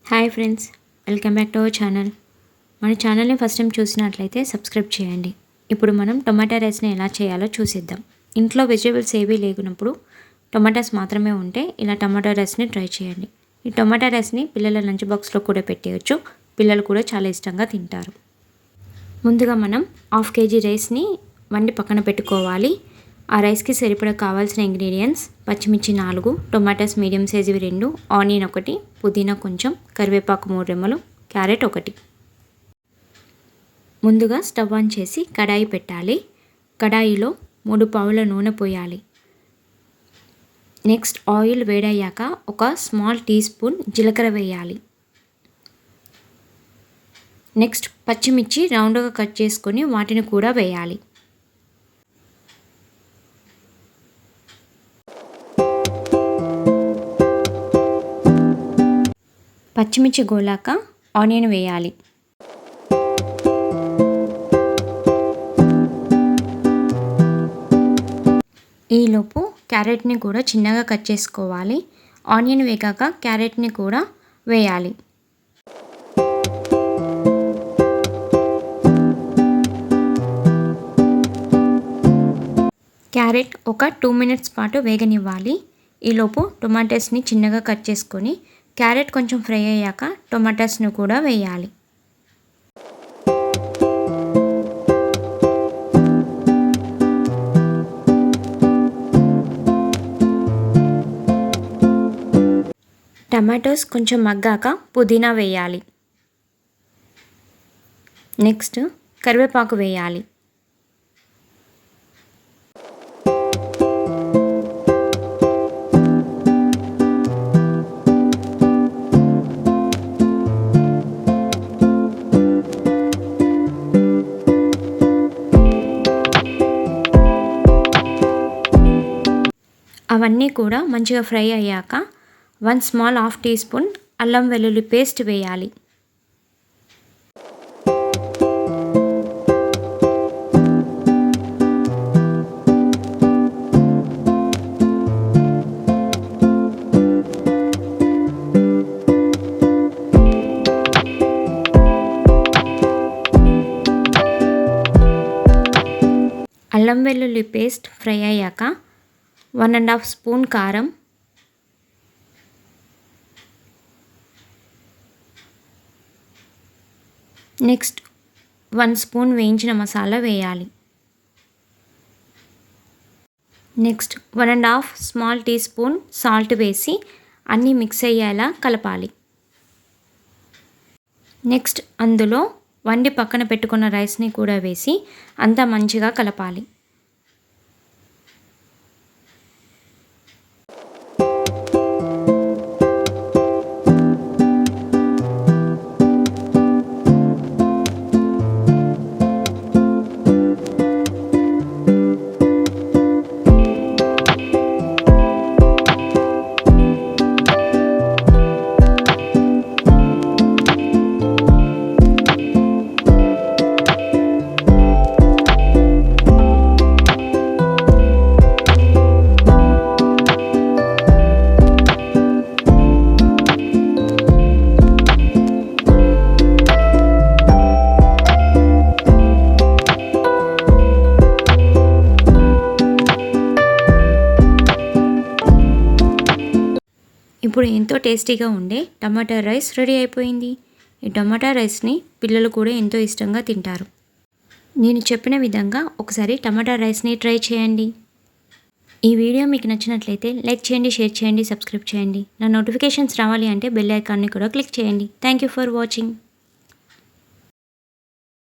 Hi friends, welcome back to our channel. మన ఛానల్ని first time చూసినట్లయితే సబ్స్క్రైబ్ చేయండి. ఇప్పుడు మనం టొమాటో రైస్ని ఎలా చేయాలో చూసిద్దాం. ఇంట్లో వెజిటేబుల్స్ ఏవీ లేకున్నప్పుడు టొమాటోస్ మాత్రమే ఉంటే ఇలా టొమాటో రైస్ని ట్రై చేయండి. ఈ టొమాటో రైస్ని పిల్లల లంచ్ బాక్స్లో కూడా పెట్టేయచ్చు. పిల్లలు కూడా చాలా ఇష్టంగా తింటారు. ముందుగా మనం 1/2 kg రైస్ని వండి పక్కన పెట్టుకోవాలి. ఆ రైస్కి సరిపడా కావాల్సిన ఇంగ్రీడియంట్స్: పచ్చిమిర్చి 4, టొమాటోస్ మీడియం సైజువి 2, ఆనియన్ 1, పుదీనా కొంచెం, కరివేపాకు 3 రెమ్మలు, క్యారెట్ 1. ముందుగా స్టవ్ ఆన్ చేసి కడాయి పెట్టాలి. కడాయిలో 3 పావుల నూనె పోయాలి. నెక్స్ట్ ఆయిల్ వేడయ్యాక ఒక స్మాల్ టీ స్పూన్ జీలకర్ర వేయాలి. నెక్స్ట్ పచ్చిమిర్చి రౌండ్గా కట్ చేసుకొని వాటిని కూడా వేయాలి. పచ్చిమిర్చి గోలాక ఆనియన్ వేయాలి. ఈలోపు క్యారెట్ని కూడా చిన్నగా కట్ చేసుకోవాలి. ఆనియన్ వేగాక క్యారెట్ని కూడా వేయాలి. క్యారెట్ ఒక 2 minutes పాటు వేగనివ్వాలి. ఈలోపు టొమాటోస్ని చిన్నగా కట్ చేసుకొని క్యారెట్ కొంచెం ఫ్రై అయ్యాక టొమాటోస్ని కూడా వేయాలి. టమాటోస్ కొంచెం మగ్గాక పుదీనా వేయాలి. నెక్స్ట్ కరివేపాకు వేయాలి. అవన్నీ కూడా మంచిగా ఫ్రై అయ్యాక 1 స్మాల్ హాఫ్ టీ స్పూన్ అల్లం వెల్లుల్లి పేస్ట్ వేయాలి. అల్లం వెల్లుల్లి పేస్ట్ ఫ్రై అయ్యాక 1.5 స్పూన్ కారం, నెక్స్ట్ 1 స్పూన్ వేయించిన మసాలా వేయాలి. Next 1.5 small teaspoon salt వేసి అన్నీ మిక్స్ అయ్యేలా కలపాలి. నెక్స్ట్ అందులో వండి పక్కన పెట్టుకున్న రైస్ని కూడా వేసి అంతా మంచిగా కలపాలి. ఇప్పుడు ఎంతో టేస్టీగా ఉండే టమాటా రైస్ రెడీ అయిపోయింది. ఈ టమాటా రైస్ని పిల్లలు కూడా ఎంతో ఇష్టంగా తింటారు. నేను చెప్పిన విధంగా ఒకసారి టమాటా రైస్ని ట్రై చేయండి. ఈ వీడియో మీకు నచ్చినట్లయితే లైక్ చేయండి, షేర్ చేయండి, సబ్స్క్రైబ్ చేయండి. నా నోటిఫికేషన్స్ రావాలి అంటే బెల్ ఐకాన్ని కూడా క్లిక్ చేయండి. Thank you for watching.